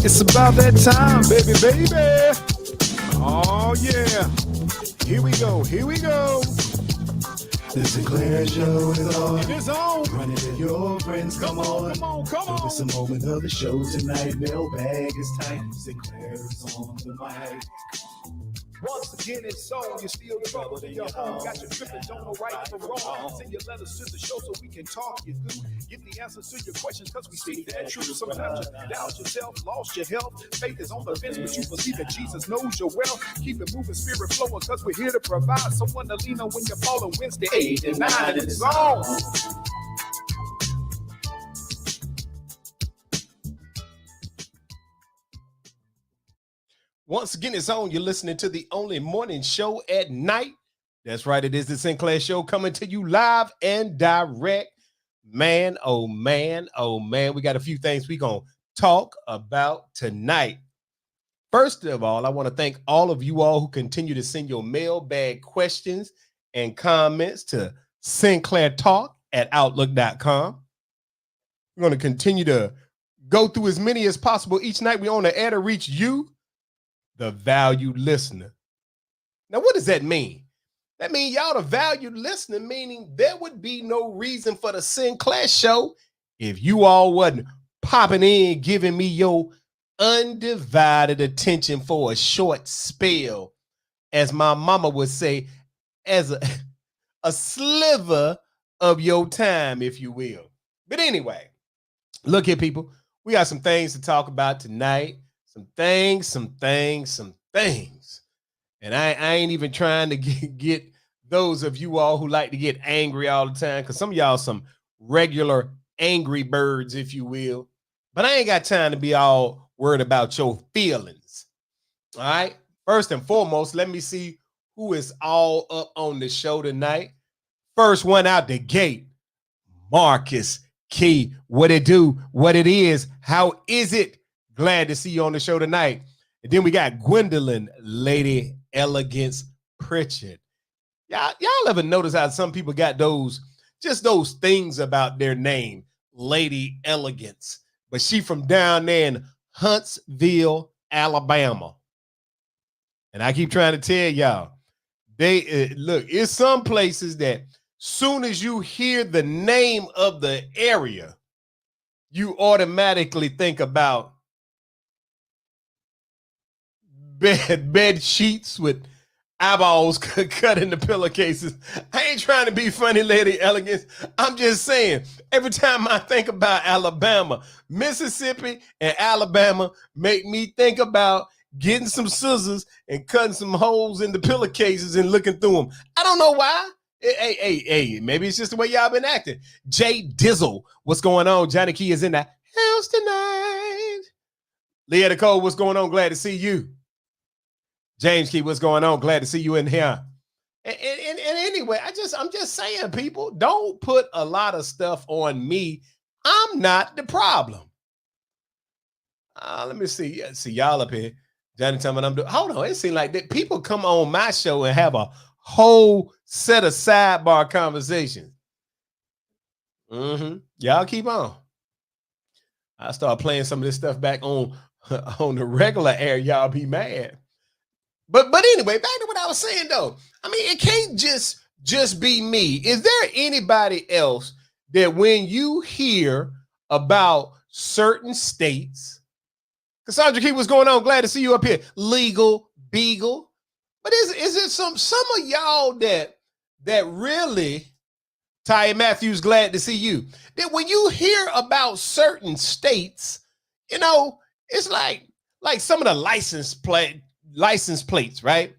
It's about that time, baby, baby. Oh, yeah. Here we go. Here we go. The Sinclair Show is on. It is on. Running to your friends. Come on. Come on, come on. It's a moment of the show tonight. Mailbag is tight. Sinclair is on the mic. Once again, it's on. You're still troubled in your home. Got your tripping, don't know right from wrong. Send your letters to the show so we can talk you through. Get the answers to your questions because we speak that truth. Sometimes you doubt yourself, lost your health. Faith is on the fence, but you believe that Jesus knows your wealth. Keep it moving, spirit flowing because we're here to provide someone to lean on when you're falling. Wednesday, 8 and 9, and it's on. Once again, it's on. You're listening to the only morning show at night. That's right. It is the Sinclair Show coming to you live and direct. Man, oh man, oh man. We got a few things we're going to talk about tonight. First of all, I want to thank all of you all who continue to send your mailbag questions and comments to sinclairtalk@outlook.com. We're going to continue to go through as many as possible each night. We're on the air to reach you, the valued listener. Now, what does that mean? That means y'all the valued listener, meaning there would be no reason for the Sinclair Show if you all wasn't popping in, giving me your undivided attention for a short spell, as my mama would say, as a sliver of your time, if you will. But anyway, look here, people. We got some things to talk about tonight. Some things. And I ain't even trying to get those of you all who like to get angry all the time, because some of y'all some regular angry birds, if you will. But I ain't got time to be all worried about your feelings. All right? First and foremost, let me see who is all up on the show tonight. First one out the gate, Marcus Key. What it do? What it is? How is it? Glad to see you on the show tonight. And then we got Gwendolyn, Lady Elegance Pritchard. Y'all ever notice how some people got those things about their name, Lady Elegance, but she from down there in Huntsville, Alabama. And I keep trying to tell y'all, look, it's some places that soon as you hear the name of the area, you automatically think about bed sheets with eyeballs cut in the pillowcases. I ain't trying to be funny, Lady Elegance. I'm just saying, every time I think about Alabama, Mississippi and Alabama make me think about getting some scissors and cutting some holes in the pillowcases and looking through them. I don't know why. Hey, maybe it's just the way y'all been acting. Jay Dizzle, what's going on? Johnny Key is in the house tonight. Leah Cole, what's going on? Glad to see you. James Key, what's going on? Glad to see you in here. And anyway, I'm just saying, people, don't put a lot of stuff on me. I'm not the problem. Let me see. See y'all up here. Johnny, tell me what I'm doing. Hold on. It seems like that people come on my show and have a whole set of sidebar conversations. Y'all keep on. I start playing some of this stuff back on the regular air. Y'all be mad. But anyway, back to what I was saying, though. I mean, it can't just be me. Is there anybody else that when you hear about certain states, Cassandra Key, what's going on? Glad to see you up here. Legal Beagle. But is it some of y'all that really, Ty Matthews, glad to see you, that when you hear about certain states, you know, it's like some of the license plates, right?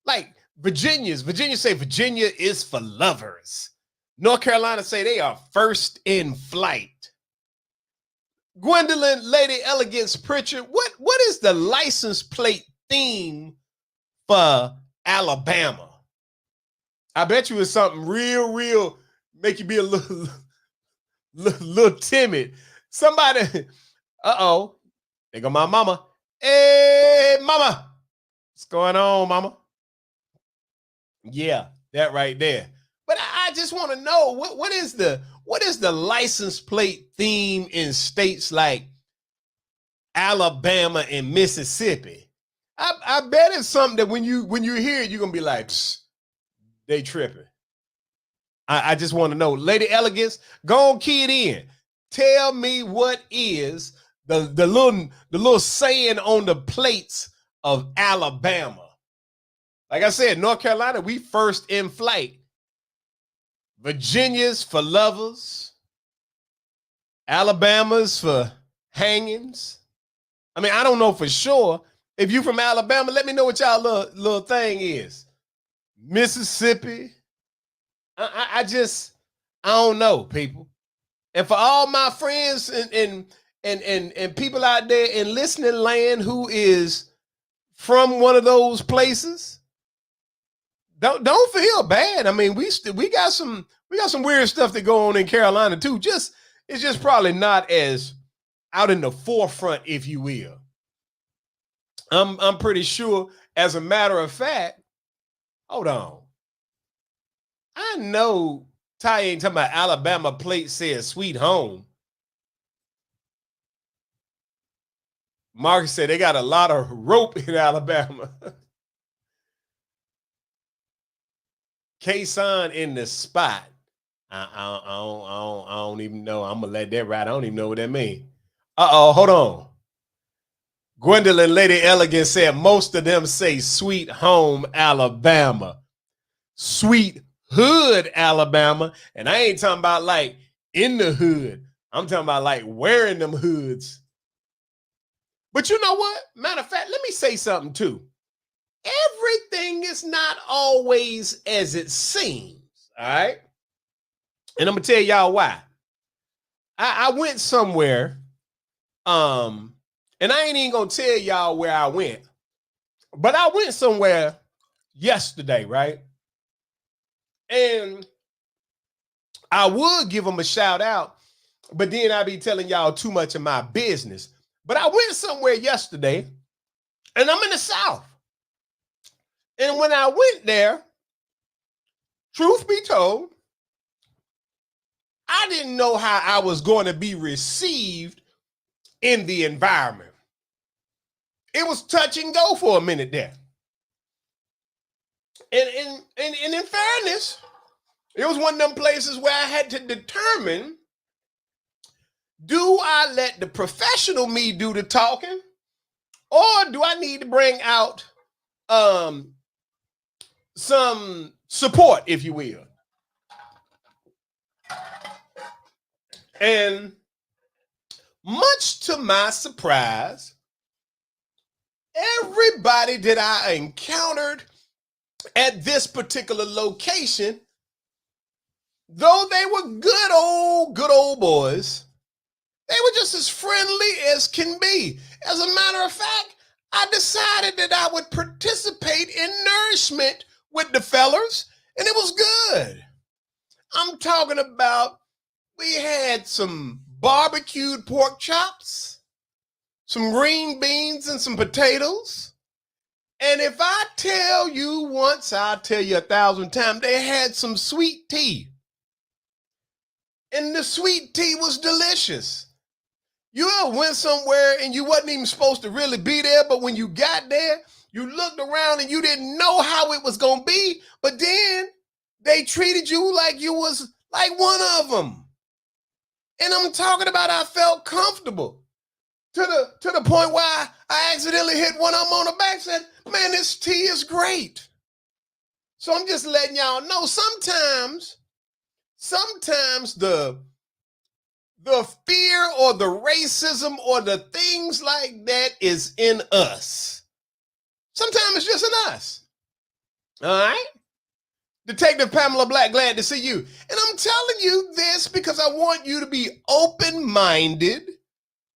Like Virginia say Virginia is for lovers. North Carolina say they are first in flight. Gwendolyn, Lady Elegance Pritchard, what is the license plate theme for Alabama? I bet you it's something real make you be a little timid. Somebody, there go my mama. Hey, mama. What's going on, mama? Yeah, that right there. But I I just want to know what is the license plate theme in states like Alabama and Mississippi? I bet it's something that when you hear it, you're gonna be like, they tripping. I just want to know, Lady Elegance, go on, key it in. Tell me what is the little saying on the plates of Alabama. Like I said, North Carolina, we first in flight. Virginia's for lovers. Alabama's for hangings. I mean, I don't know for sure. If you from Alabama, let me know what y'all little thing is. Mississippi. I don't know, people. And for all my friends and people out there in listening land who is from one of those places, don't feel bad. I mean, we got some weird stuff that go on in Carolina too. It's just probably not as out in the forefront, if you will. I'm pretty sure, as a matter of fact, hold on. I know Ty ain't talking about Alabama plate says sweet home. Marcus said they got a lot of rope in Alabama. K-Son in the spot. I don't even know. I'm going to let that ride. I don't even know what that means. Uh-oh, hold on. Gwendolyn Lady Elegant said most of them say sweet home Alabama. Sweet hood Alabama. And I ain't talking about like in the hood. I'm talking about like wearing them hoods. But you know what? Matter of fact, let me say something too. Everything is not always as it seems. All right. And I'm gonna tell y'all why. I went somewhere. And I ain't even gonna tell y'all where I went, but I went somewhere yesterday, right? And I would give them a shout out, but then I'd be telling y'all too much of my business. But I went somewhere yesterday, and I'm in the South. And when I went there, truth be told, I didn't know how I was going to be received in the environment. It was touch and go for a minute there. And in fairness, it was one of them places where I had to determine, do I let the professional me do the talking, or do I need to bring out some support, if you will? And much to my surprise, everybody that I encountered at this particular location, though they were good old boys, they were just as friendly as can be. As a matter of fact, I decided that I would participate in nourishment with the fellers, and it was good. I'm talking about, we had some barbecued pork chops, some green beans, and some potatoes. And if I tell you once, I'll tell you 1,000 times, they had some sweet tea. And the sweet tea was delicious. You ever went somewhere and you wasn't even supposed to really be there, but when you got there, you looked around and you didn't know how it was going to be, but then they treated you like you was like one of them. And I'm talking about, I felt comfortable to the point where I accidentally hit one of them on the back and said, man, this tea is great. So I'm just letting y'all know, sometimes the fear or the racism or the things like that is in us. Sometimes it's just in us. All right? Detective Pamela Black, glad to see you. And I'm telling you this because I want you to be open-minded,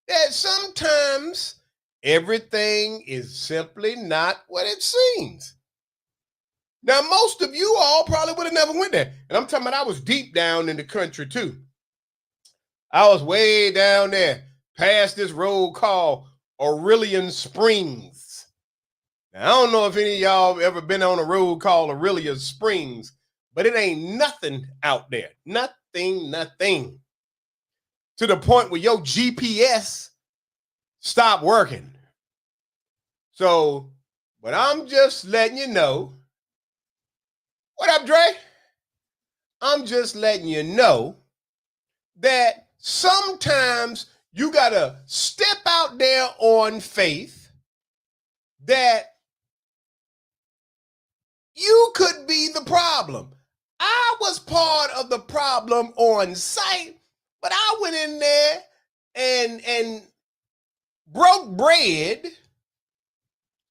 that sometimes everything is simply not what it seems. Now, most of you all probably would have never went there. And I'm talking about, I was deep down in the country too. I was way down there, past this road called Aurelian Springs. Now, I don't know if any of y'all ever been on a road called Aurelian Springs, but it ain't nothing out there. Nothing. To the point where your GPS stopped working. So, but I'm just letting you know. What up, Dre? I'm just letting you know that sometimes you got to step out there on faith that you could be the problem. I was part of the problem on site, but I went in there and broke bread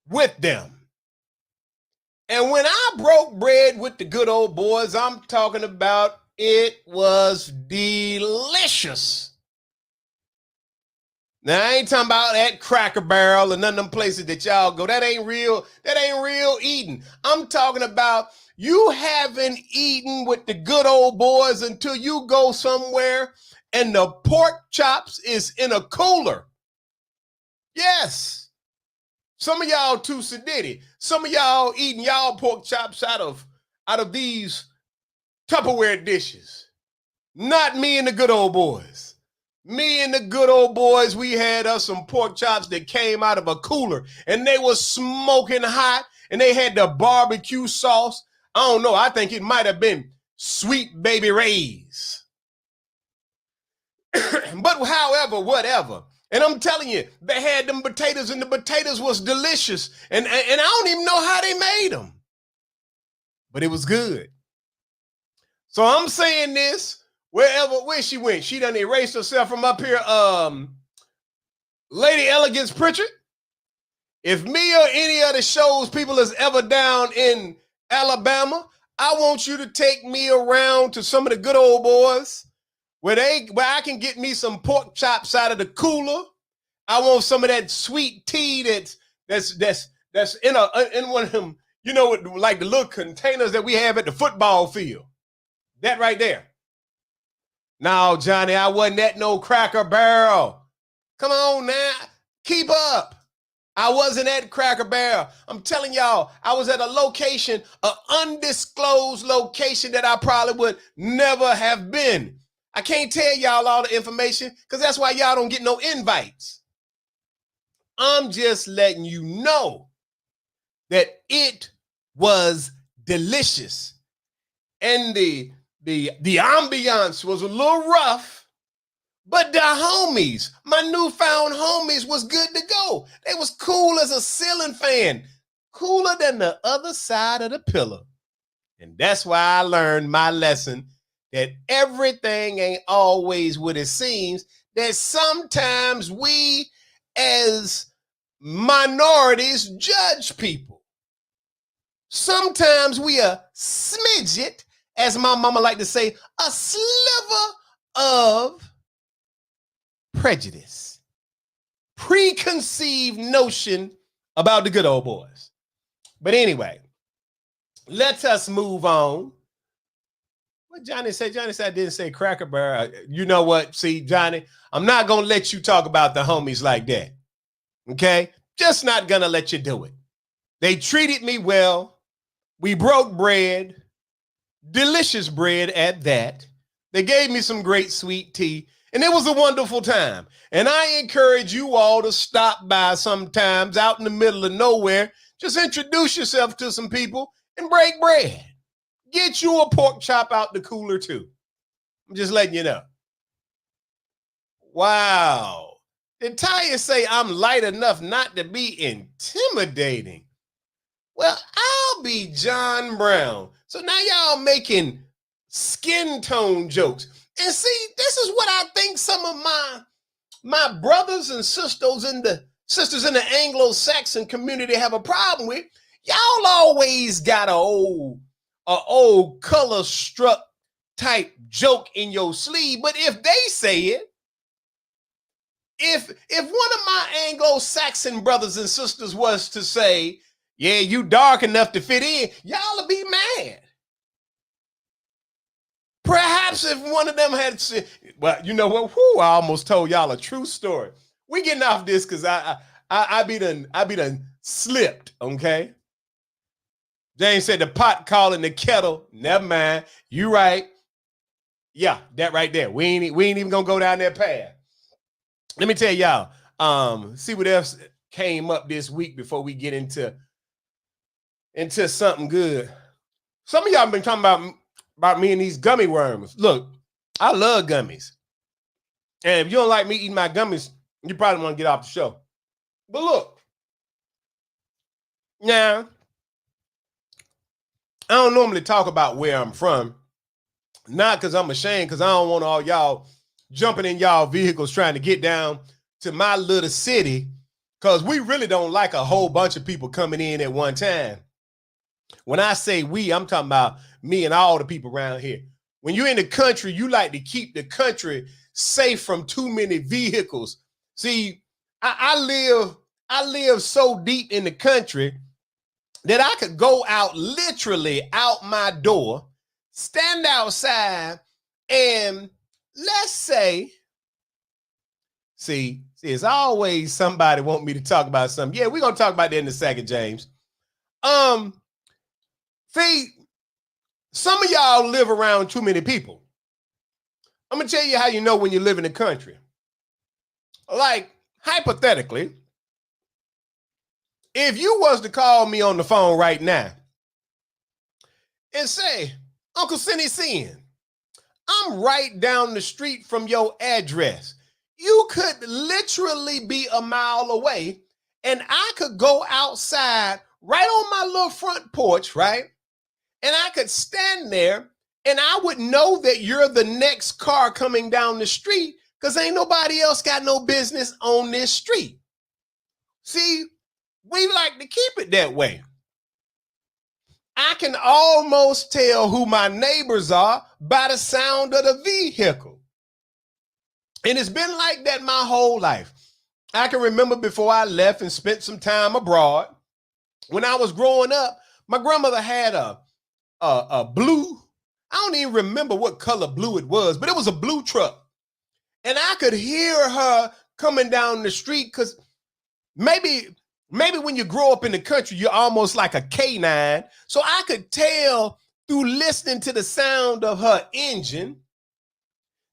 with them. And when I broke bread with the good old boys, I'm talking about it was delicious. Now, I ain't talking about that Cracker Barrel and none of them places that y'all go. That ain't real eating. I'm talking about you haven't eaten with the good old boys until you go somewhere and the pork chops is in a cooler. Yes. Some of y'all too sedity. Some of y'all eating y'all pork chops out of these Tupperware dishes. Not me and the good old boys. Me and the good old boys, we had us some pork chops that came out of a cooler and they were smoking hot and they had the barbecue sauce. I don't know. I think it might have been Sweet Baby Ray's. But however, whatever. And I'm telling you, they had them potatoes and the potatoes was delicious. And I don't even know how they made them. But it was good. So I'm saying this, where she went. She done erased herself from up here. Lady Elegance Pritchard. If me or any of the shows people is ever down in Alabama, I want you to take me around to some of the good old boys where I can get me some pork chops out of the cooler. I want some of that sweet tea that's in one of them, you know, like the little containers that we have at the football field. That right there. No, Johnny, I wasn't at no Cracker Barrel. Come on now, keep up. I wasn't at Cracker Barrel. I'm telling y'all, I was at a location, an undisclosed location that I probably would never have been. I can't tell y'all all the information because that's why y'all don't get no invites. I'm just letting you know that it was delicious. And the ambiance was a little rough, but the homies, my newfound homies, was good to go. They was cool as a ceiling fan, cooler than the other side of the pillow. And that's why I learned my lesson that everything ain't always what it seems, that sometimes we as minorities judge people. Sometimes we a smidget, as my mama like to say, a sliver of prejudice, preconceived notion about the good old boys. But anyway, let us move on. What Johnny said? Johnny said I didn't say Cracker Barrel. You know what? See, Johnny, I'm not going to let you talk about the homies like that. Okay? Just not going to let you do it. They treated me well. We broke bread. Delicious bread at that. They gave me some great sweet tea. And it was a wonderful time. And I encourage you all to stop by sometimes out in the middle of nowhere. Just introduce yourself to some people and break bread. Get you a pork chop out the cooler too. I'm just letting you know. Wow. Did Taya say I'm light enough not to be intimidating? Well, I'll be John Brown. So now y'all making skin tone jokes. And see, this is what I think some of my brothers and sisters in the Anglo-Saxon community have a problem with. Y'all always got a old color struck type joke in your sleeve. But if they say it, if one of my Anglo-Saxon brothers and sisters was to say, yeah, you dark enough to fit in, y'all will be mad. Perhaps if one of them had said, well, you know what? Whew, I almost told y'all a true story. We getting off this because I be done slipped, okay? James said the pot calling the kettle. Never mind. You right. Yeah, that right there. We ain't even gonna go down that path. Let me tell y'all. See what else came up this week before we get into something good. Some of y'all been talking about me and these gummy worms. Look, I love gummies. And if you don't like me eating my gummies, you probably want to get off the show. But look, now, I don't normally talk about where I'm from. Not because I'm ashamed, because I don't want all y'all jumping in y'all vehicles trying to get down to my little city, because we really don't like a whole bunch of people coming in at one time. When I say we, I'm talking about me and all the people around here. When you're in the country, you like to keep the country safe from too many vehicles. See, I live so deep in the country that I could go out literally out my door, stand outside, and let's say, see, it's always somebody want me to talk about something. Yeah, we're gonna talk about that in a second, James. See, some of y'all live around too many people. I'm gonna tell you how you know when you live in the country. Like, hypothetically, if you was to call me on the phone right now and say, Uncle Cindy Sin, I'm right down the street from your address. You could literally be a mile away, and I could go outside right on my little front porch, right? And I could stand there, and I would know that you're the next car coming down the street, because ain't nobody else got no business on this street. See, we like to keep it that way. I can almost tell who my neighbors are by the sound of the vehicle. And it's been like that my whole life. I can remember before I left and spent some time abroad. When I was growing up, my grandmother had a blue, I don't even remember what color blue it was, but it was a blue truck. And I could hear her coming down the street, because maybe when you grow up in the country, you're almost like a canine. So I could tell through listening to the sound of her engine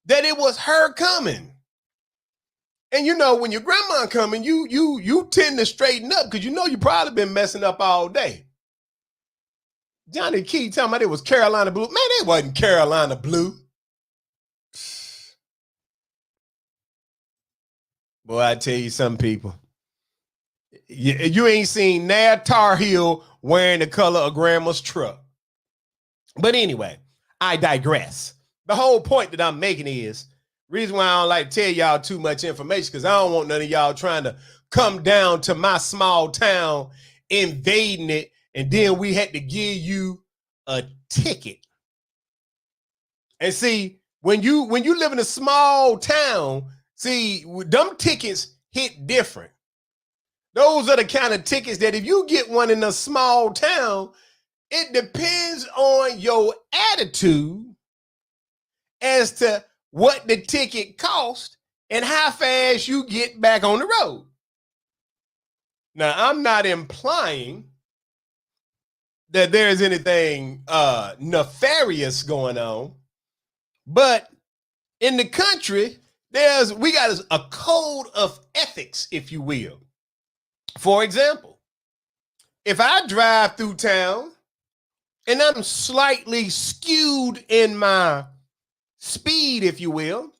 that it was her coming. And you know, when your grandma coming, you tend to straighten up, because you know you probably been messing up all day. Johnny Key telling me it was Carolina Blue. Man, it wasn't Carolina Blue. Boy, I tell you some people. You ain't seen Nad Tar Heel wearing the color of grandma's truck. But anyway, I digress. The whole point that I'm making is, reason why I don't like to tell y'all too much information, because I don't want none of y'all trying to come down to my small town, invading it, and then we had to give you a ticket. And see, when you live in a small town, see, them tickets hit different. Those are the kind of tickets that if you get one in a small town, it depends on your attitude as to what the ticket cost and how fast you get back on the road. Now, I'm not implying that there's anything nefarious going on, but in the country, we got a code of ethics, if you will. For example, if I drive through town and I'm slightly skewed in my speed, if you will,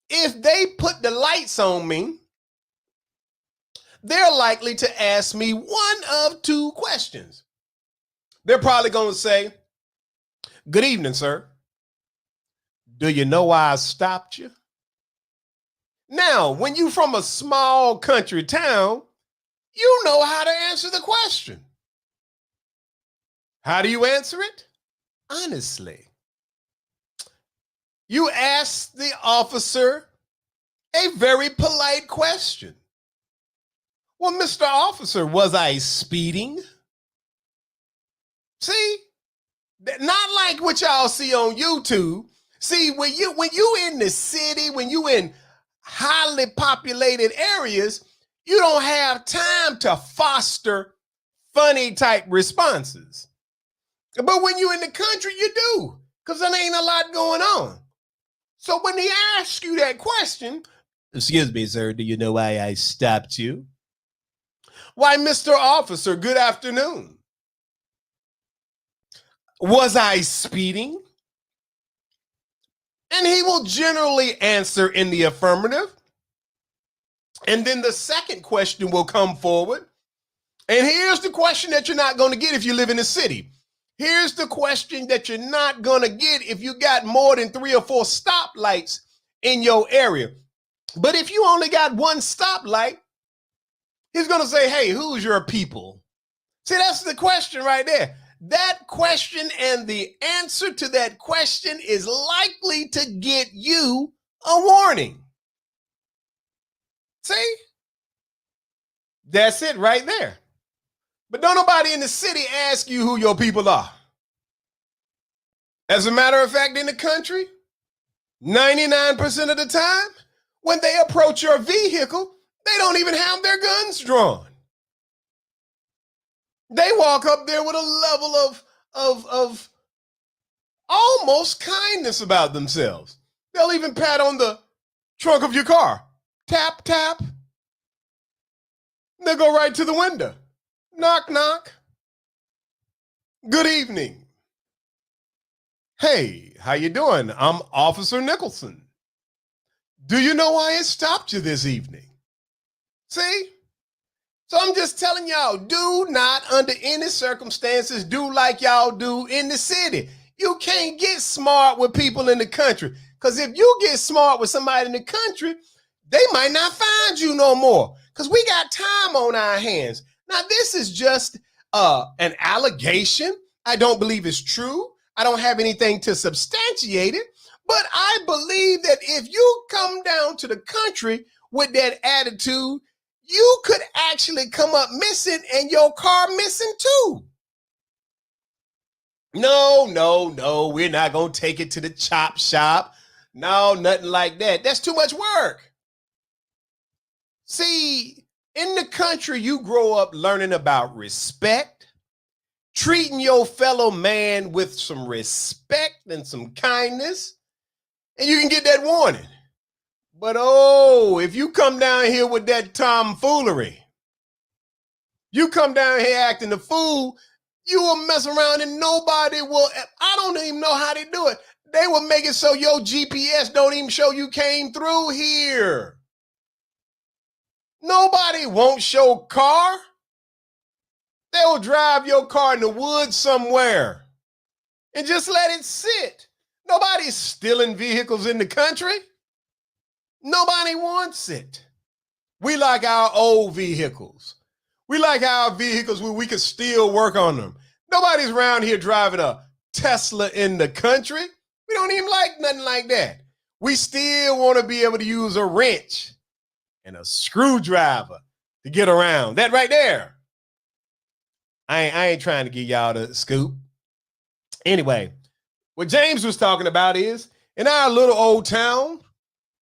if they put the lights on me, they're likely to ask me one of two questions. They're probably going to say, "Good evening, sir. Do you know why I stopped you?" Now, when you're from a small country town, you know how to answer the question. How do you answer it? Honestly. You ask the officer a very polite question. "Well, Mr. Officer, was I speeding?" See, not like what y'all see on YouTube. See, when you in the city, when you in highly populated areas, you don't have time to foster funny type responses. But when you're in the country, you do, because there ain't a lot going on. So when he asks you that question, excuse me, sir, do you know why I stopped you? Why, Mr. Officer, good afternoon. Was I speeding? And he will generally answer in the affirmative. And then the second question will come forward. And here's the question that you're not going to get if you live in the city. Here's the question that you're not going to get if you got more than 3 or 4 stoplights in your area. But if you only got one stoplight, he's going to say, hey, who's your people? See, that's the question right there. That question and the answer to that question is likely to get you a warning. See? That's it right there. But don't nobody in the city ask you who your people are. As a matter of fact, in the country, 99% of the time, when they approach your vehicle, they don't even have their guns drawn. They walk up there with a level of almost kindness about themselves. They'll even pat on the trunk of your car. Tap, tap. They'll go right to the window. Knock, knock. Good evening. Hey, how you doing? I'm Officer Nicholson. Do you know why I stopped you this evening? See? So I'm just telling y'all, do not under any circumstances do like y'all do in the city. You can't get smart with people in the country. Because if you get smart with somebody in the country, they might not find you no more. Because we got time on our hands. Now, this is just an allegation. I don't believe it's true. I don't have anything to substantiate it. But I believe that if you come down to the country with that attitude, you could actually come up missing and your car missing too. No, we're not going to take it to the chop shop. No, nothing like that. That's too much work. See, in the country, you grow up learning about respect, treating your fellow man with some respect and some kindness, and you can get that warning. But if you come down here with that tomfoolery, you come down here acting a fool, you will mess around and nobody will, I don't even know how they do it. They will make it so your GPS don't even show you came through here. Nobody won't show car. They'll drive your car in the woods somewhere and just let it sit. Nobody's stealing vehicles in the country. Nobody wants it. We like our old vehicles. We like our vehicles where we can still work on them. Nobody's around here driving a Tesla in the country. We don't even like nothing like that. We still want to be able to use a wrench and a screwdriver to get around. That right there. I ain't trying to give y'all the scoop. Anyway, what James was talking about is in our little old town,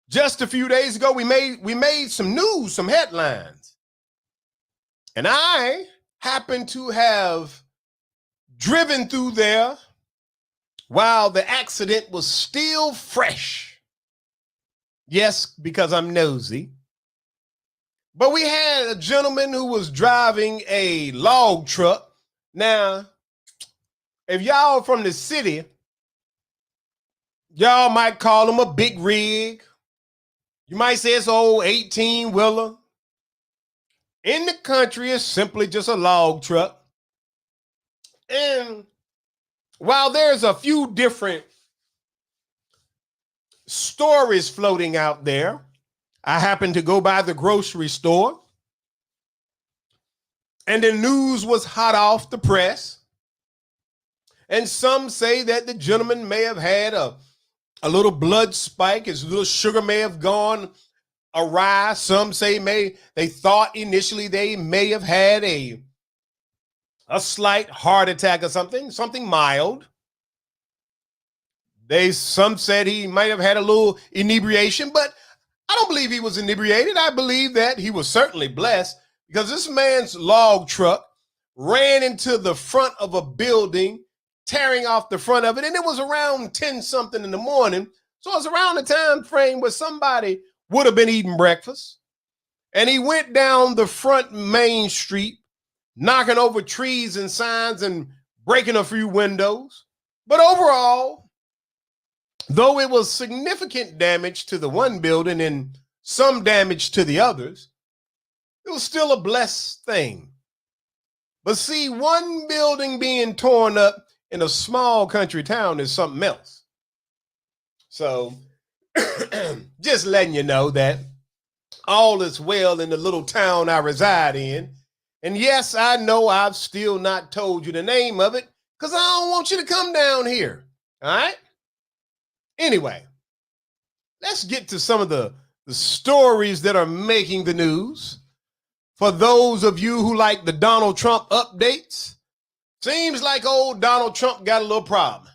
just a few days ago, we made some news, some headlines. And I happened to have driven through there while the accident was still fresh. Yes, because I'm nosy. But we had a gentleman who was driving a log truck. Now, if y'all from the city, y'all might call him a big rig. You might say it's an old 18-wheeler. In the country, it's simply just a log truck. And while there's a few different stories floating out there, I happened to go by the grocery store, and the news was hot off the press. And some say that the gentleman may have had a little blood spike. His little sugar may have gone awry. Some say they thought initially they may have had a slight heart attack or something mild. Some said he might have had a little inebriation, but I don't believe he was inebriated. I believe that he was certainly blessed because this man's log truck ran into the front of a building, tearing off the front of it. And it was around 10 something in the morning. So it was around the time frame where somebody would have been eating breakfast. And he went down the front main street, knocking over trees and signs and breaking a few windows. But overall, though it was significant damage to the one building and some damage to the others, it was still a blessed thing. But see, one building being torn up in a small country town is something else. So just letting you know that all is well in the little town I reside in. And yes, I know I've still not told you the name of it because I don't want you to come down here. All right? Anyway, let's get to some of the stories that are making the news. For those of you who like the Donald Trump updates, seems like old Donald Trump got a little problem.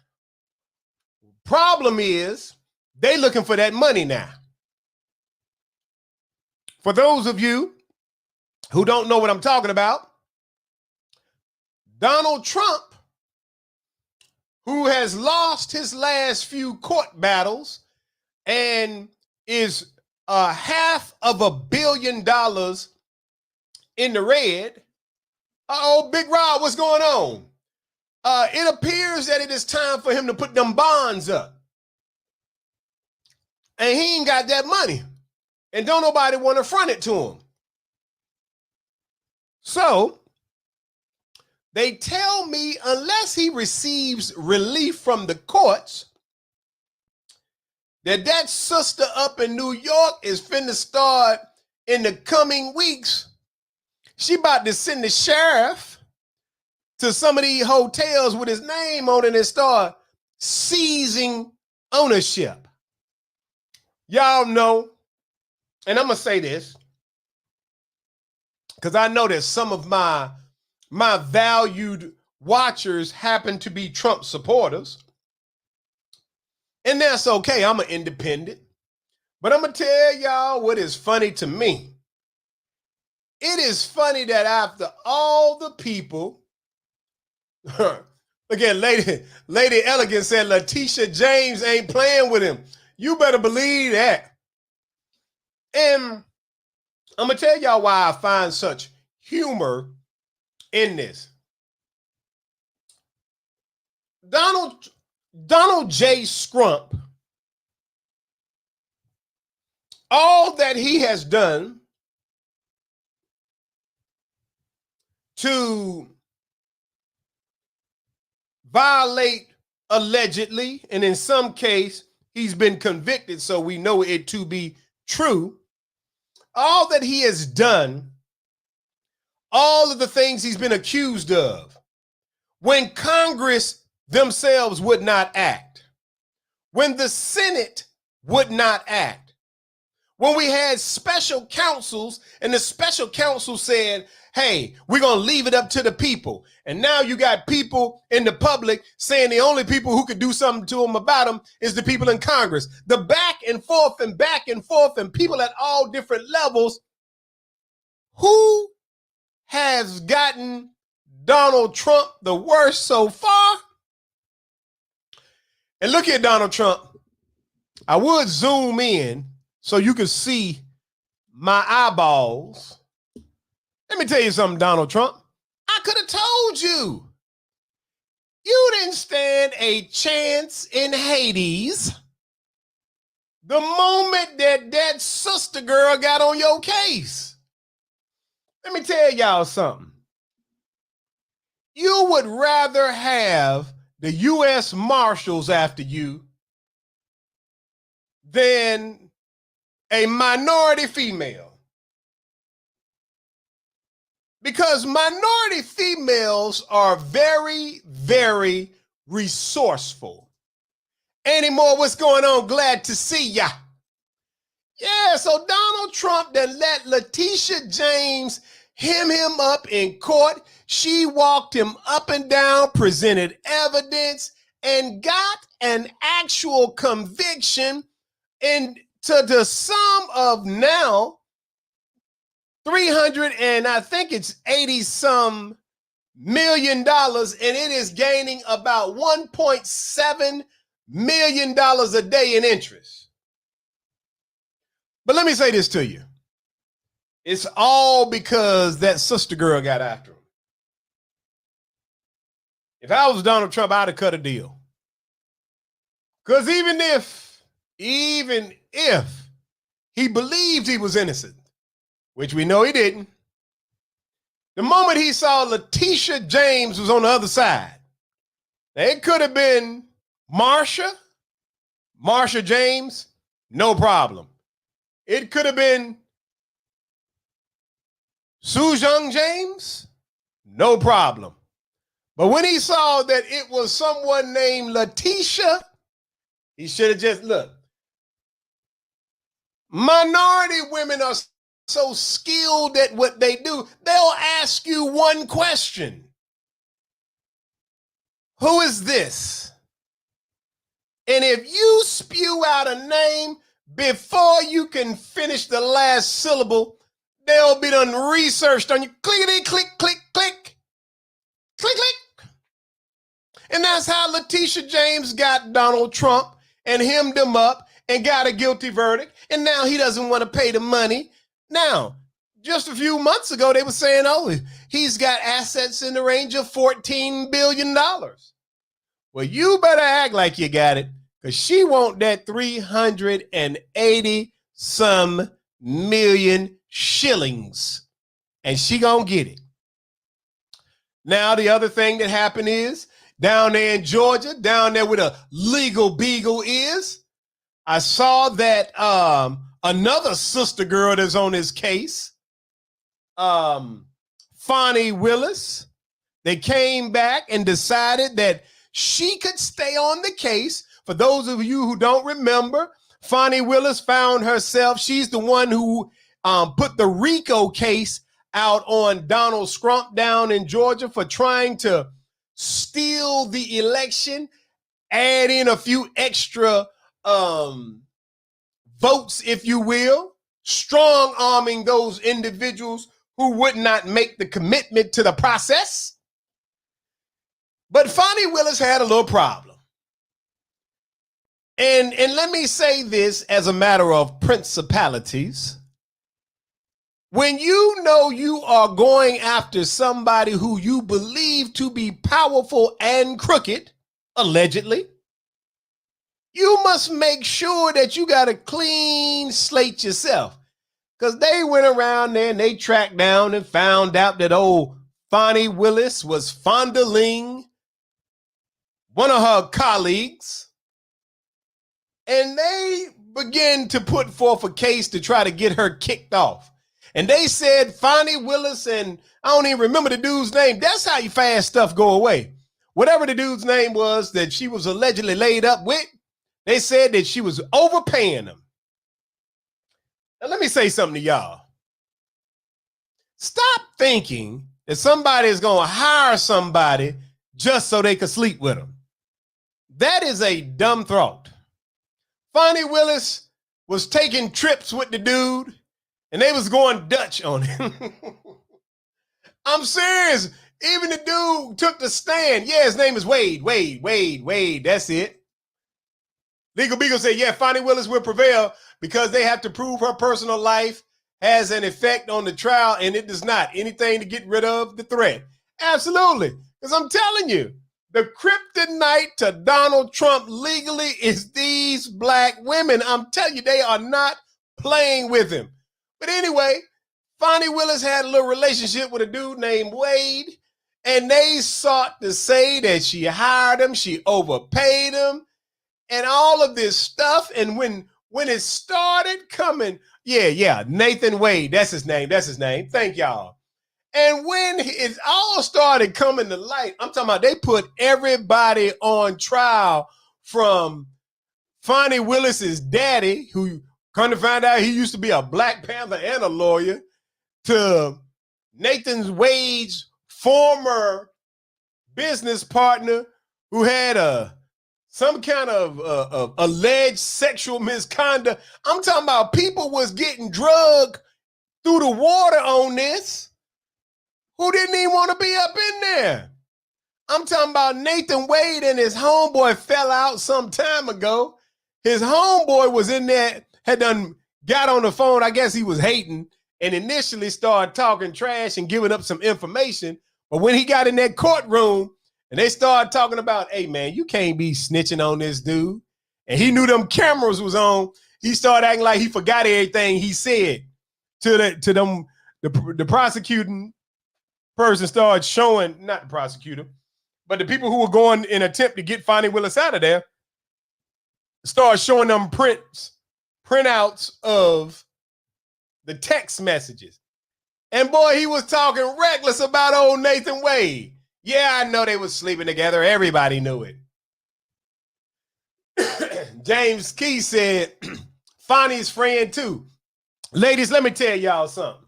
Problem is, they looking for that money now. For those of you who don't know what I'm talking about, Donald Trump, who has lost his last few court battles and is $500 million in the red. Uh-oh, Big Rob, what's going on? It appears that it is time for him to put them bonds up. And he ain't got that money. And don't nobody want to front it to him. So, they tell me unless he receives relief from the courts, that sister up in New York is finna start in the coming weeks. She about to send the sheriff to some of these hotels with his name on it and start seizing ownership. Y'all know, and I'm going to say this, because I know that some of my valued watchers happen to be Trump supporters. And that's okay. I'm an independent. But I'm going to tell y'all what is funny to me. It is funny that after all the people, again, Lady Elegant said Letitia James ain't playing with him. You better believe that. And I'm going to tell y'all why I find such humor in this. Donald J. Scrump, all that he has done to violate allegedly, and in some case, he's been convicted, so we know it to be true. All that he has done, all of the things he's been accused of, when Congress themselves would not act, when the Senate would not act, when we had special counsels and the special counsel said, hey, we're going to leave it up to the people. And now you got people in the public saying the only people who could do something to them about them is the people in Congress. The back and forth and people at all different levels. Who has gotten Donald Trump the worst so far? And look at Donald Trump. I would zoom in so you can see my eyeballs. Let me tell you something, Donald Trump. I could have told you. You didn't stand a chance in Hades the moment that sister girl got on your case. Let me tell y'all something. You would rather have the U.S. Marshals after you than a minority female. Because minority females are very, very resourceful. Anymore, what's going on? Glad to see ya. Yeah, so Donald Trump then let Letitia James hem him up in court. She walked him up and down, presented evidence, and got an actual conviction and to the sum of now 300 and I think it's 80 some million, and it is gaining about $1.7 million a day in interest. But let me say this to you. It's all because that sister girl got after him. If I was Donald Trump, I'd have cut a deal. Because even if he believed he was innocent, which we know he didn't, the moment he saw Letitia James was on the other side, it could have been Marsha James, no problem. It could have been Sujung James, no problem. But when he saw that it was someone named Letitia, he should have just looked. Minority women are so skilled at what they do, they'll ask you one question. Who is this? And if you spew out a name before you can finish the last syllable, they'll be done researched on you. Clickety, click, click, click. Click, click. And that's how Letitia James got Donald Trump and hemmed him up and got a guilty verdict. And now he doesn't want to pay the money. Now, just a few months ago, they were saying, oh, he's got assets in the range of $14 billion. Well, you better act like you got it, because she want that 380 some million shillings, and she gonna get it. Now, the other thing that happened is, down there in Georgia, down there where the legal beagle is, I saw that another sister girl that's on this case, Fonnie Willis, they came back and decided that she could stay on the case. For those of you who don't remember, Fonnie Willis found herself, she's the one who put the RICO case out on Donald Trump down in Georgia for trying to steal the election, add in a few extra votes, if you will, strong arming those individuals who would not make the commitment to the process. But Fonnie Willis had a little problem. And let me say this as a matter of principalities. When you know you are going after somebody who you believe to be powerful and crooked, allegedly, you must make sure that you got a clean slate yourself. Because they went around there and they tracked down and found out that old Fonnie Willis was fondling one of her colleagues. And they began to put forth a case to try to get her kicked off. And they said Fonnie Willis, and I don't even remember the dude's name. That's how you fast stuff go away. Whatever the dude's name was that she was allegedly laid up with, they said that she was overpaying him. Now, let me say something to y'all. Stop thinking that somebody is going to hire somebody just so they can sleep with them. That is a dumb thought. Fonnie Willis was taking trips with the dude, and they was going Dutch on him. I'm serious. Even the dude took the stand. Yeah, his name is Wade. That's it. Legal Beagle said, yeah, Fonnie Willis will prevail because they have to prove her personal life has an effect on the trial, and it does not. Anything to get rid of the threat. Absolutely. Because I'm telling you, the kryptonite to Donald Trump legally is these black women. I'm telling you, they are not playing with him. But anyway, Fonnie Willis had a little relationship with a dude named Wade, and they sought to say that she hired him, she overpaid him, and all of this stuff. And when it started coming, Nathan Wade, that's his name. Thank y'all. And when it all started coming to light, I'm talking about they put everybody on trial, from Fonnie Willis's daddy, who come to find out he used to be a Black Panther and a lawyer, to Nathan Wade's former business partner who had some kind of alleged sexual misconduct. I'm talking about people was getting drugged through the water on this. who didn't even want to be up in there. I'm talking about Nathan Wade and his homeboy fell out some time ago. His homeboy was in there, had done got on the phone. I guess he was hating and initially started talking trash and giving up some information. But when he got in that courtroom and they started talking about, hey, man, you can't be snitching on this dude. And he knew them cameras was on. He started acting like he forgot everything he said to them. The prosecuting person started showing, not the prosecutor, but the people who were going in an attempt to get Fonnie Willis out of there started showing them printouts of the text messages. And boy, he was talking reckless about old Nathan Wade. Yeah, I know they was sleeping together. Everybody knew it. James Key said, Fonnie's friend too. Ladies, let me tell y'all something.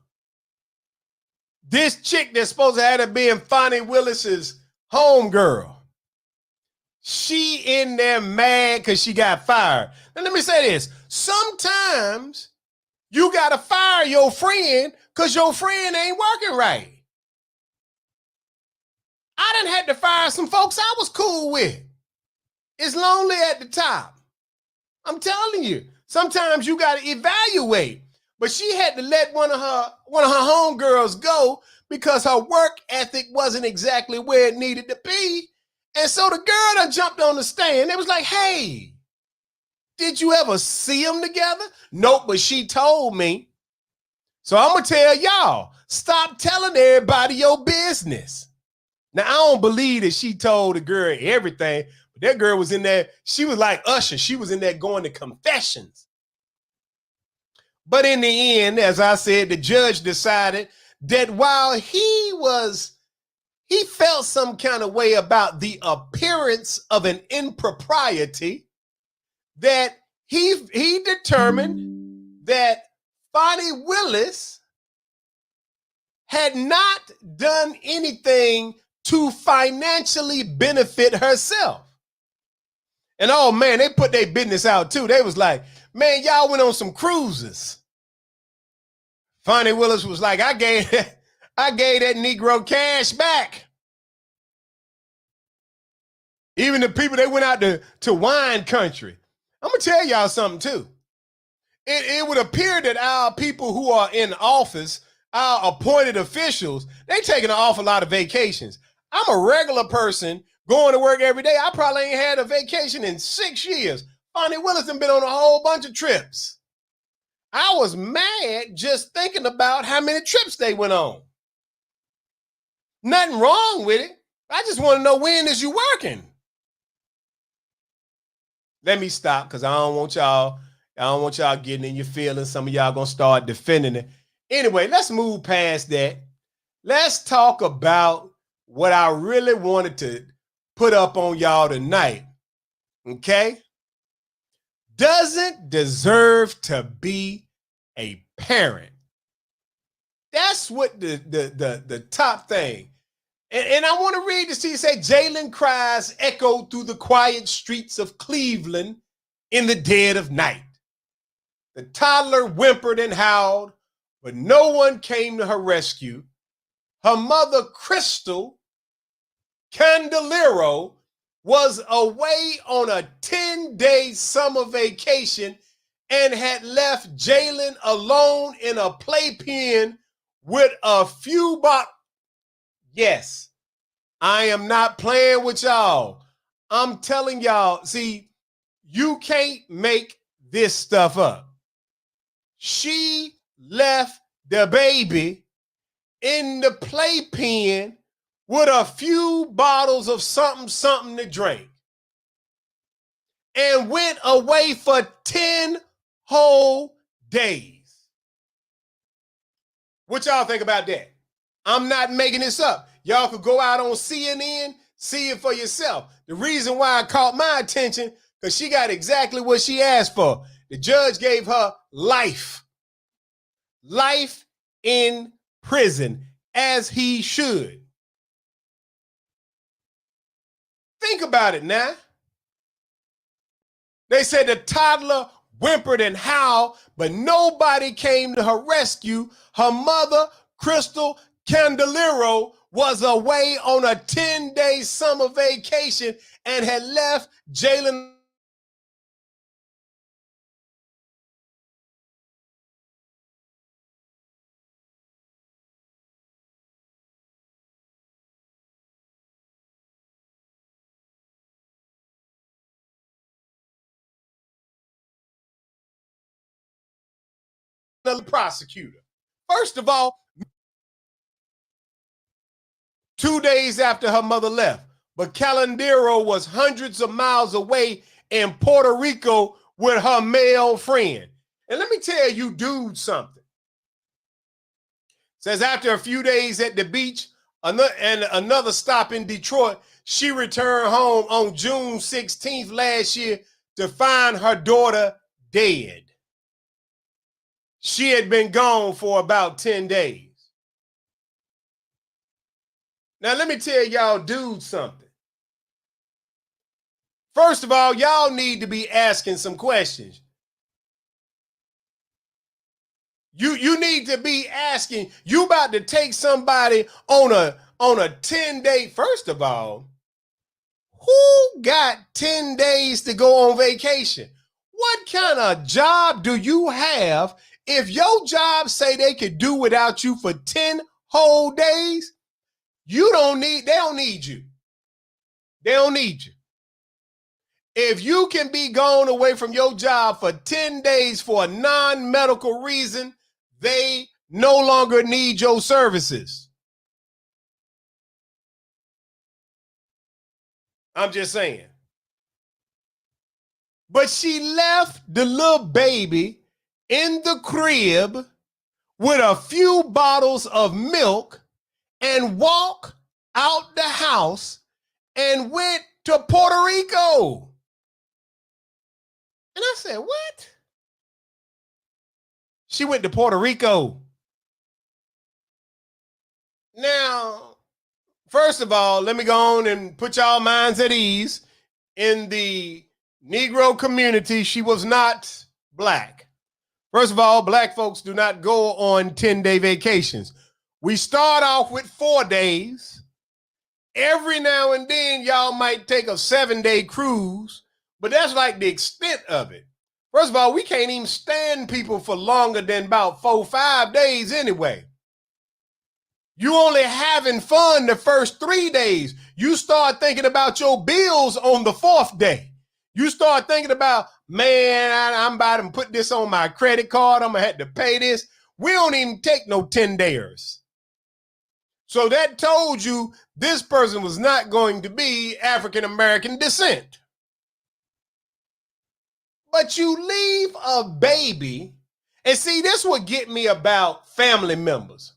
This chick that's supposed to have been Fonnie Willis's homegirl, she in there mad because she got fired. Now let me say this. Sometimes you got to fire your friend because your friend ain't working right. I done had to fire some folks I was cool with. It's lonely at the top. I'm telling you, sometimes you got to evaluate. But she had to let one of her homegirls go because her work ethic wasn't exactly where it needed to be. And so the girl done jumped on the stand. It was like, hey, did you ever see them together? Nope, but she told me. So I'm going to tell y'all, stop telling everybody your business. Now, I don't believe that she told the girl everything, but that girl was in there. She was like Usher. She was in there going to confessions. But in the end, as I said, the judge decided that while he felt some kind of way about the appearance of an impropriety, that he determined that Fonnie Willis had not done anything to financially benefit herself. And oh man, they put their business out too. They was like, man, y'all went on some cruises. Fonnie Willis was like, I gave that Negro cash back. Even the people that went out to wine country. I'm going to tell y'all something too. It would appear that our people who are in office, our appointed officials, they taking an awful lot of vacations. I'm a regular person going to work every day. I probably ain't had a vacation in 6 years. Fonnie Willis has been on a whole bunch of trips. I was mad just thinking about how many trips they went on. Nothing wrong with it. I just want to know, when is you working? Let me stop because I don't want y'all getting in your feelings. Some of y'all gonna start defending it. Anyway, let's move past that. Let's talk about what I really wanted to put up on y'all tonight. Okay? Doesn't deserve to be a parent. That's what the top thing. And I want to read this to you. Say, Jalen cries echoed through the quiet streets of Cleveland in the dead of night. The toddler whimpered and howled, but no one came to her rescue. Her mother, Crystal Candelero, was away on a 10-day summer vacation and had left Jalen alone in a playpen with a few bottles. Yes, I am not playing with y'all. I'm telling y'all, see, you can't make this stuff up. She left the baby in the playpen with a few bottles of something to drink and went away for 10 whole days. What y'all think about that? I'm not making this up. Y'all could go out on CNN, see it for yourself. The reason why it caught my attention, because she got exactly what she asked for. The judge gave her life. Life in prison, as he should. Think about it now. They said the toddler whimpered and howled, but nobody came to her rescue. Her mother, Crystal Candelero was away on a 10-day summer vacation and had left Jalen the prosecutor. First of all, 2 days after her mother left, but Calandero was hundreds of miles away in Puerto Rico with her male friend. And let me tell you, dude, something. Says after a few days at the beach and another stop in Detroit, she returned home on June 16th last year to find her daughter dead. She had been gone for about 10 days. Now, let me tell y'all dudes something. First of all, y'all need to be asking some questions. You need to be asking, you about to take somebody on a 10-day, first of all, who got 10 days to go on vacation? What kind of job do you have if your job say they could do without you for 10 whole days? They don't need you. They don't need you. If you can be gone away from your job for 10 days for a non-medical reason, they no longer need your services. I'm just saying. But she left the little baby in the crib with a few bottles of milk and walked out the house and went to Puerto Rico. And I said, what? She went to Puerto Rico. Now, first of all, let me go on and put y'all minds at ease. In the Negro community, she was not black. First of all, black folks do not go on 10-day vacations. We start off with 4 days. Every now and then, y'all might take a 7-day cruise, but that's like the extent of it. First of all, we can't even stand people for longer than about 4 or 5 days anyway. You only having fun the first 3 days. You start thinking about your bills on the 4th day. You start thinking about, man, I'm about to put this on my credit card. I'm going to have to pay this. We don't even take no 10-dayers. So that told you this person was not going to be African-American descent. But you leave a baby, and see, this would get me about family members.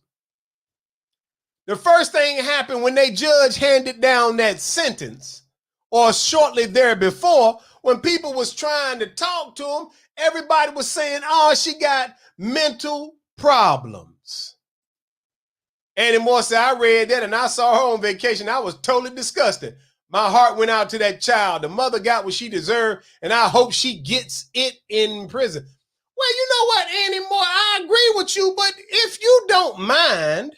The first thing happened when they judge handed down that sentence, or shortly there before, when people was trying to talk to them, everybody was saying, oh, she got mental problems. Annie Moore said, I read that and I saw her on vacation. I was totally disgusted. My heart went out to that child. The mother got what she deserved, and I hope she gets it in prison. Well, you know what, Annie Moore, I agree with you, but if you don't mind,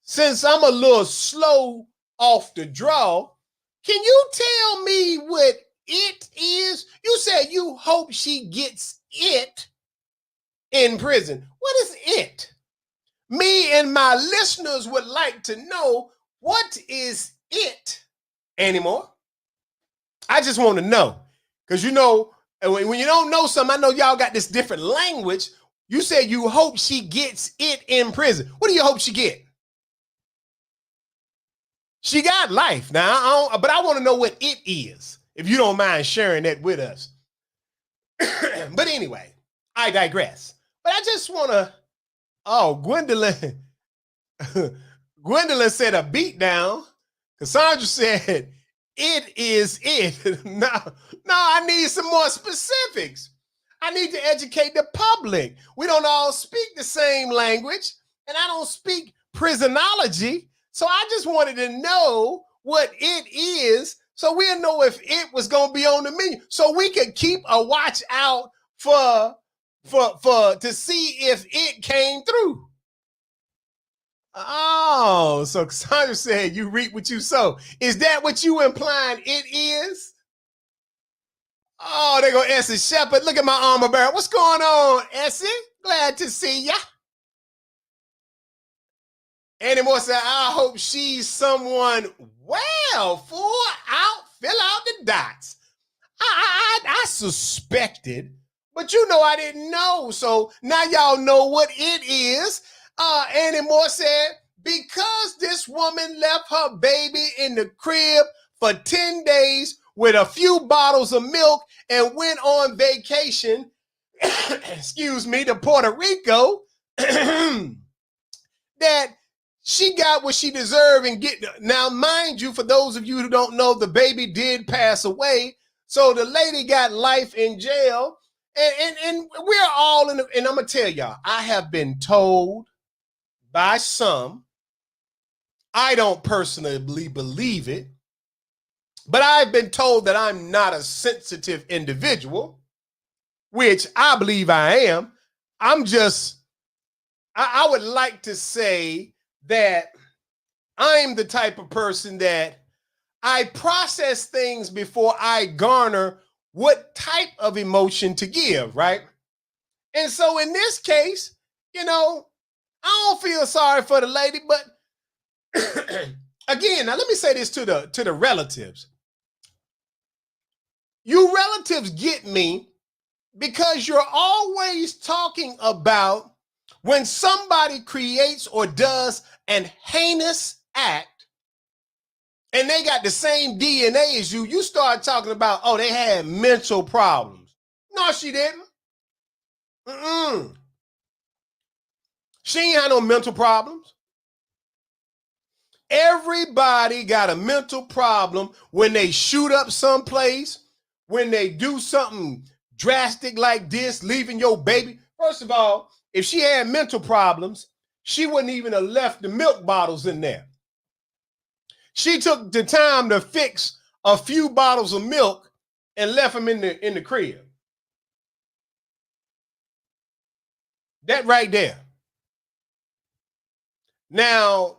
since I'm a little slow off the draw, can you tell me what it is? You said you hope she gets it in prison. What is it? Me and my listeners would like to know, what is it anymore? I just want to know. Because, you know, when you don't know something, I know y'all got this different language. You said you hope she gets it in prison. What do you hope she get? She got life now, but I want to know what it is, if you don't mind sharing that with us. But anyway, I digress. But I just want to, Gwendolyn said a beat down. Cassandra said, it is it. No, I need some more specifics. I need to educate the public. We don't all speak the same language, and I don't speak prisonology. So I just wanted to know what it is, so we'll know if it was going to be on the menu, so we could keep a watch out for to see if it came through. Oh, so Cassandra said you reap what you sow. Is that what you implying it is? Oh, there go Essie Shepherd. Look at my armor bearer. What's going on, Essie? Glad to see ya. Annie Moore said, I hope she's someone well. Fill out the dots. I suspected, but you know I didn't know. So now y'all know what it is. Annie Moore said, because this woman left her baby in the crib for 10 days with a few bottles of milk and went on vacation, excuse me, to Puerto Rico, that she got what she deserved and get. Now, mind you, for those of you who don't know, the baby did pass away. So the lady got life in jail. And we're all in, and I'm going to tell y'all, I have been told by some, I don't personally believe it, but I've been told that I'm not a sensitive individual, which I believe I am. I'm just, I would like to say that I'm the type of person that I process things before I garner what type of emotion to give, right? And so in this case, you know, I don't feel sorry for the lady, but again, now let me say this to the relatives. You relatives get me because you're always talking about when somebody creates or does an heinous act and they got the same DNA as you, you start talking about, oh, they had mental problems. No, she didn't. She ain't had no mental problems. Everybody got a mental problem when they shoot up someplace, when they do something drastic like this, leaving your baby. First of all, if she had mental problems, she wouldn't even have left the milk bottles in there. She took the time to fix a few bottles of milk and left them in the crib. That right there. Now,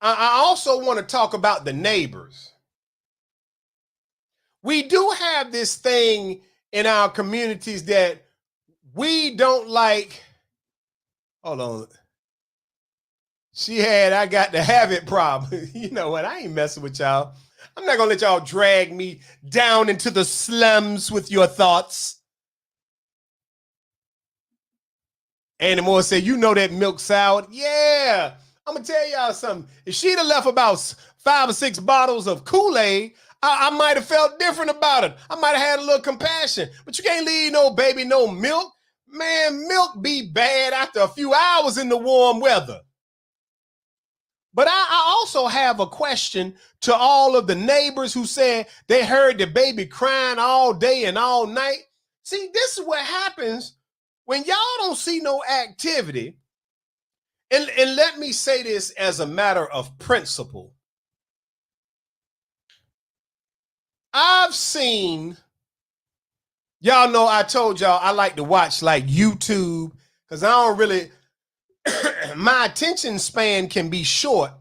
I also want to talk about the neighbors. We do have this thing in our communities that we don't like. Hold on. I got the habit problem. You know what? I ain't messing with y'all. I'm not going to let y'all drag me down into the slums with your thoughts. Annie Moore said, you know that milk salad? Yeah. I'm going to tell y'all something. If she'd have left about 5 or 6 bottles of Kool-Aid, I might have felt different about it. I might have had a little compassion. But you can't leave no baby no milk. Man, milk be bad after a few hours in the warm weather. But I also have a question to all of the neighbors who said they heard the baby crying all day and all night. See, this is what happens when y'all don't see no activity. And let me say this as a matter of principle. I've seen, y'all know I told y'all I like to watch like YouTube because I don't really, my attention span can be short.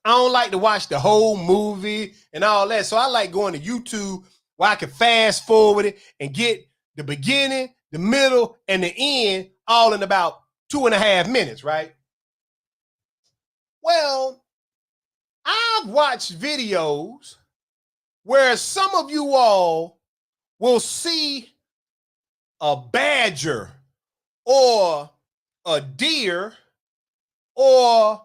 I don't like to watch the whole movie and all that. So I like going to YouTube where I can fast forward it and get the beginning, the middle, and the end all in about 2.5 minutes, right? Well, I've watched videos where some of you all will see a badger or a deer, or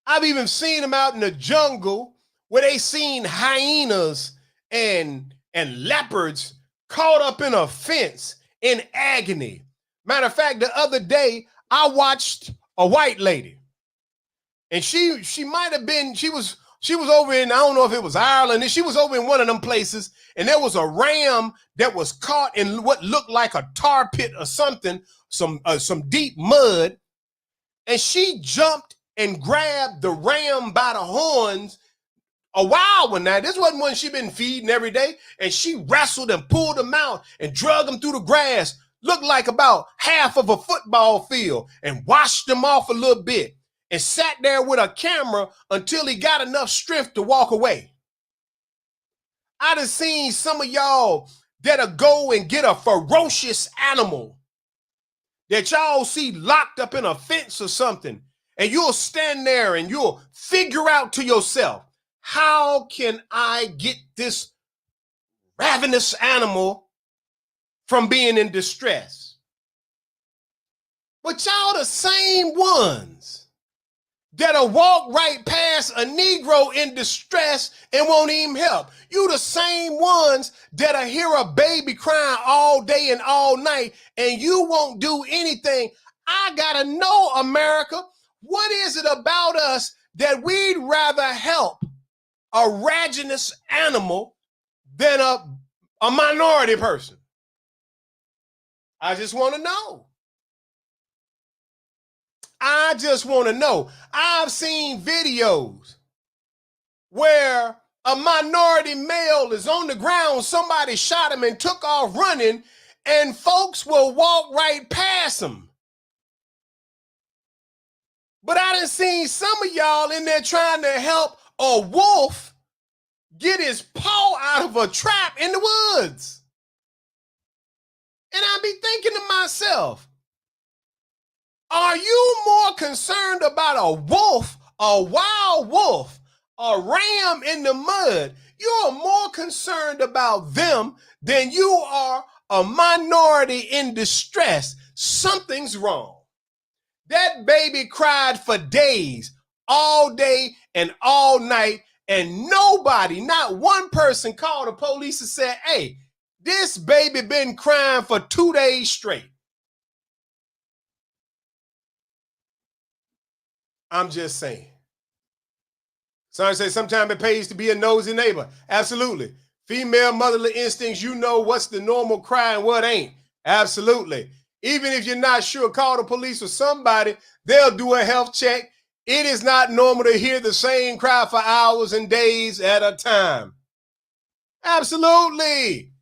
I've even seen them out in the jungle where they seen hyenas and leopards caught up in a fence in agony. Matter of fact, the other day I watched a white lady, and she might have been, she was over in, I don't know if it was Ireland, and she was over in one of them places, and there was a ram that was caught in what looked like a tar pit or something, some deep mud, and she jumped and grabbed the ram by the horns, a wild one. Now, this wasn't one she'd been feeding every day, and she wrestled and pulled him out and drug him through the grass, looked like about half of a football field, and washed him off a little bit. and sat there with a camera until he got enough strength to walk away. I done seen some of y'all that'll go and get a ferocious animal that y'all see locked up in a fence or something, and you'll stand there and you'll figure out to yourself, how can I get this ravenous animal from being in distress? But y'all the same ones that'll walk right past a Negro in distress and won't even help. You the same ones that'll hear a baby crying all day and all night and you won't do anything. I gotta know, America, what is it about us that we'd rather help a ravenous animal than a minority person? I just want to know. I just want to know. I've seen videos where a minority male is on the ground, somebody shot him and took off running, and folks will walk right past him. But I done seen some of y'all in there trying to help a wolf get his paw out of a trap in the woods. And I be thinking to myself, are you more concerned about a wolf, a wild wolf, a ram in the mud? You're more concerned about them than you are a minority in distress. Something's wrong. That baby cried for days, all day and all night, and nobody, not one person, called the police and said, hey, this baby been crying for 2 days straight. I'm just saying. Somebody say sometimes it pays to be a nosy neighbor. Absolutely. Female motherly instincts, you know what's the normal cry and what ain't. Absolutely. Even if you're not sure, call the police or somebody. They'll do a health check. It is not normal to hear the same cry for hours and days at a time. Absolutely.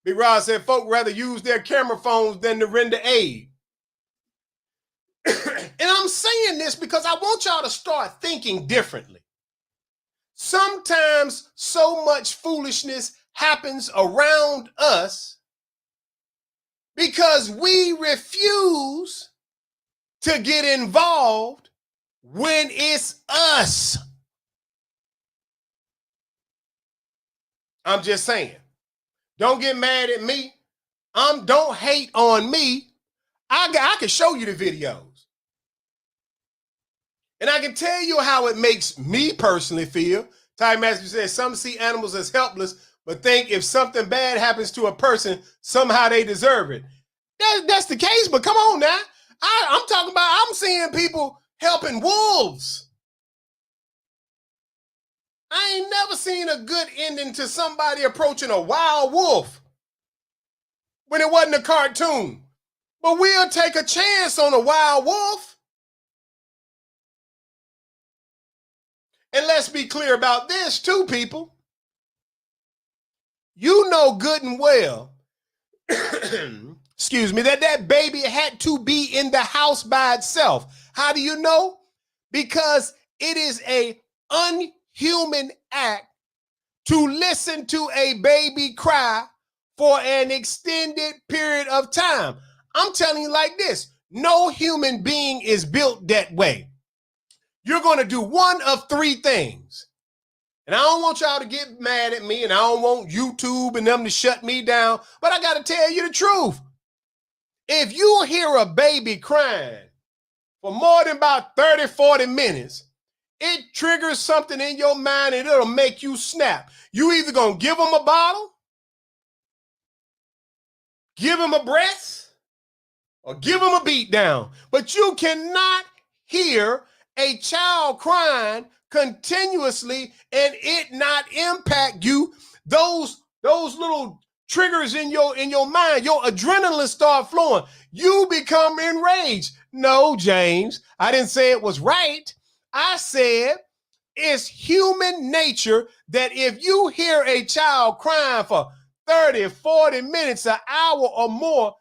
Big Rod said folk rather use their camera phones than to render aid. And I'm saying this because I want y'all to start thinking differently. Sometimes so much foolishness happens around us because we refuse to get involved when it's us. I'm just saying. Don't get mad at me. Don't hate on me. I can show you the videos. And I can tell you how it makes me personally feel. Ty Master says some see animals as helpless, but think if something bad happens to a person, somehow they deserve it. That's the case, but come on now. I'm talking about, I'm seeing people helping wolves. I ain't never seen a good ending to somebody approaching a wild wolf when it wasn't a cartoon. But we'll take a chance on a wild wolf. And let's be clear about this too, people. You know good and well, excuse me, that baby had to be in the house by itself. How do you know? Because it is an unhuman act to listen to a baby cry for an extended period of time. I'm telling you like this, no human being is built that way. You're going to do one of three things. And I don't want y'all to get mad at me, and I don't want YouTube and them to shut me down, but I got to tell you the truth. If you hear a baby crying for more than about 30, 40 minutes, it triggers something in your mind and it'll make you snap. You either going to give them a bottle, give them a breast, or give them a beat down. But you cannot hear a child crying continuously and it not impact you. Those little triggers in your mind, your adrenaline start flowing. You become enraged. No, James, I didn't say it was right. I said it's human nature that if you hear a child crying for 30, 40 minutes, an hour or more,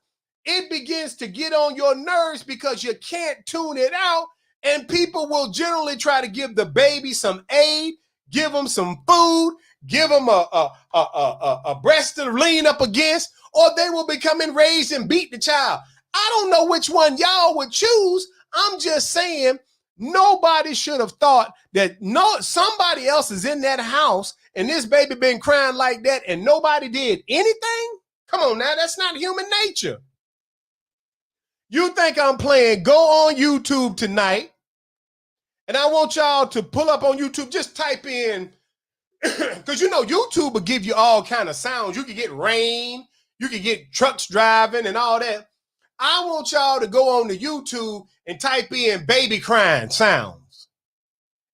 it begins to get on your nerves because you can't tune it out. And people will generally try to give the baby some aid, give them some food, give them a breast to lean up against, or they will become enraged and beat the child. I don't know which one y'all would choose. I'm just saying nobody should have thought that somebody else is in that house and this baby been crying like that and nobody did anything. Come on now, that's not human nature. You think I'm playing? Go on YouTube tonight, and I want y'all to pull up on YouTube. Just type in, because you know YouTube will give you all kind of sounds. You can get rain, you can get trucks driving and all that. I want y'all to go on to YouTube and type in baby crying sounds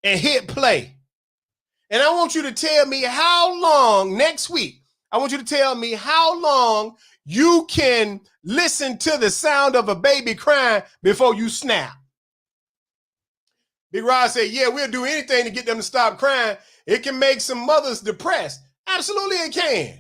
and hit play. And I want you to tell me how long next week. I want you to tell me how long you can listen to the sound of a baby crying before you snap. Big Rod said, yeah, we'll do anything to get them to stop crying. It can make some mothers depressed. Absolutely it can.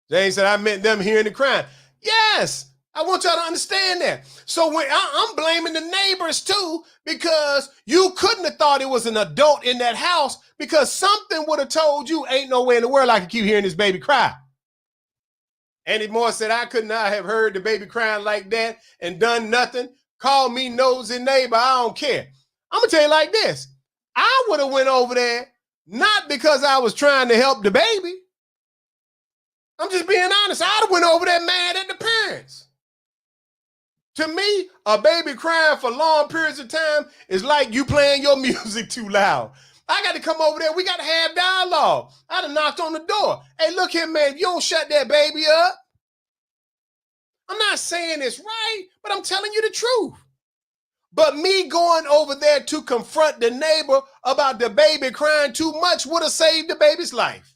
James said, I meant them hearing the crying. Yes, I want y'all to understand that. So when I'm blaming the neighbors too, because you couldn't have thought it was an adult in that house, because something would have told you ain't no way in the world I can keep hearing this baby cry. Andy Moore said, I could not have heard the baby crying like that and done nothing. Call me nosy neighbor, I don't care. I'm going to tell you like this. I would have went over there, not because I was trying to help the baby. I'm just being honest. I'd have went over there mad at the parents. To me, a baby crying for long periods of time is like you playing your music too loud. I got to come over there. We got to have dialogue. I'd have knocked on the door. Hey, look here, man. If you don't shut that baby up. I'm not saying it's right, but I'm telling you the truth. But me going over there to confront the neighbor about the baby crying too much would have saved the baby's life.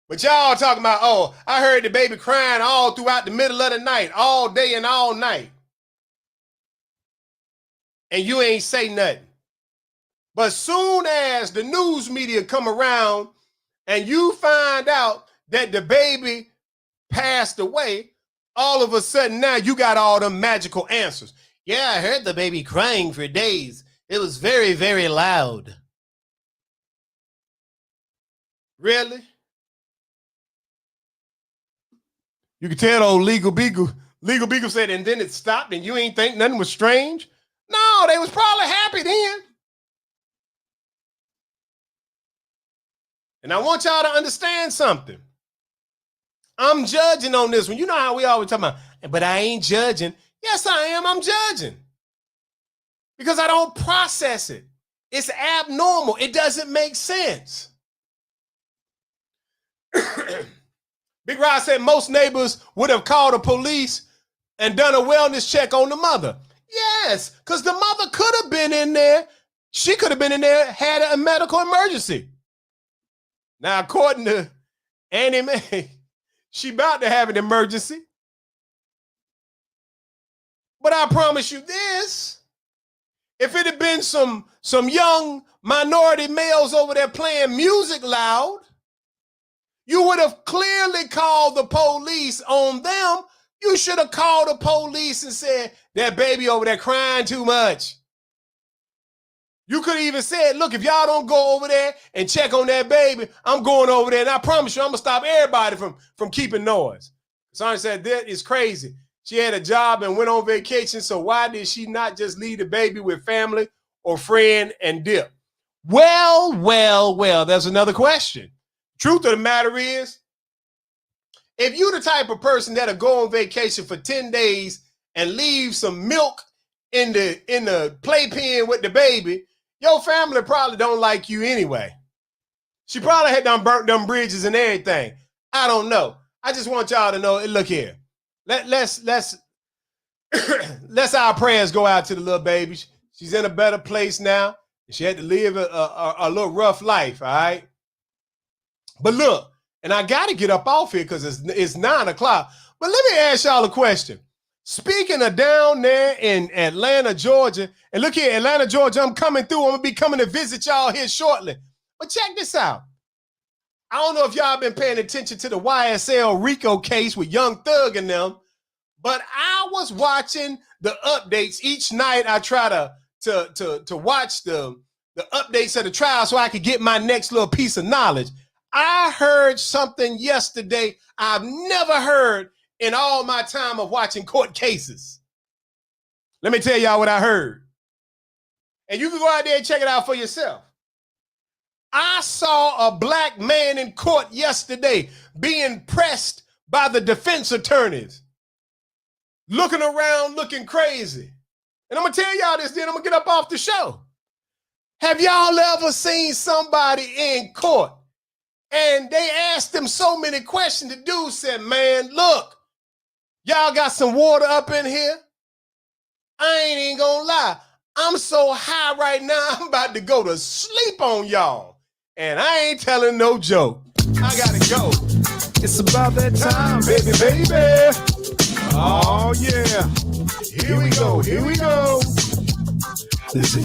But y'all talking about, oh, I heard the baby crying all throughout the middle of the night, all day and all night. And you ain't say nothing. But soon as the news media come around and you find out that the baby passed away, all of a sudden now you got all them magical answers. Yeah, I heard the baby crying for days. It was very, very loud. Really? You can tell old Legal Beagle said, and then it stopped and you ain't think nothing was strange? No, they was probably happy then. And I want y'all to understand something. I'm judging on this one. You know how we always talk about, but I ain't judging. Yes, I am. I'm judging. Because I don't process it. It's abnormal. It doesn't make sense. Big Rod said most neighbors would have called the police and done a wellness check on the mother. Yes, because the mother could have been in there. She could have been in there, had a medical emergency. Now, according to Annie Mae, she about to have an emergency. But I promise you this, if it had been some young minority males over there playing music loud, you would have clearly called the police on them. You should have called the police and said, that baby over there crying too much. You could have even said, look, if y'all don't go over there and check on that baby, I'm going over there, and I promise you, I'm going to stop everybody from keeping noise. Sonya said, that is crazy. She had a job and went on vacation, so why did she not just leave the baby with family or friend and dip? Well, there's another question. Truth of the matter is, if you're the type of person that'll go on vacation for 10 days and leave some milk in the playpen with the baby, your family probably don't like you anyway. She probably had done burnt them bridges and everything. I don't know. I just want y'all to know, look here. Let's our prayers go out to the little baby. She's in a better place now. She had to live a little rough life, all right? But look, and I got to get up off here because it's 9 o'clock. But let me ask y'all a question. Speaking of down there in Atlanta, Georgia, and look here, Atlanta, Georgia, I'm coming through. I'm going to be coming to visit y'all here shortly. But check this out. I don't know if y'all been paying attention to the YSL Rico case with Young Thug and them, But I was watching the updates each night. I try to watch the updates of the trial so I could get my next little piece of knowledge. I heard something yesterday I've never heard in all my time of watching court cases. Let me tell y'all what I heard. And you can go out there and check it out for yourself. I saw a black man in court yesterday being pressed by the defense attorneys, looking around, looking crazy. And I'm going to tell y'all this, then I'm going to get up off the show. Have y'all ever seen somebody in court and they asked them so many questions? The dude said, man, look, y'all got some water up in here? I ain't even gonna lie. I'm so high right now, I'm about to go to sleep on y'all. And I ain't telling no joke. I gotta go. It's about that time, baby. Oh, yeah. Here we go. Listen.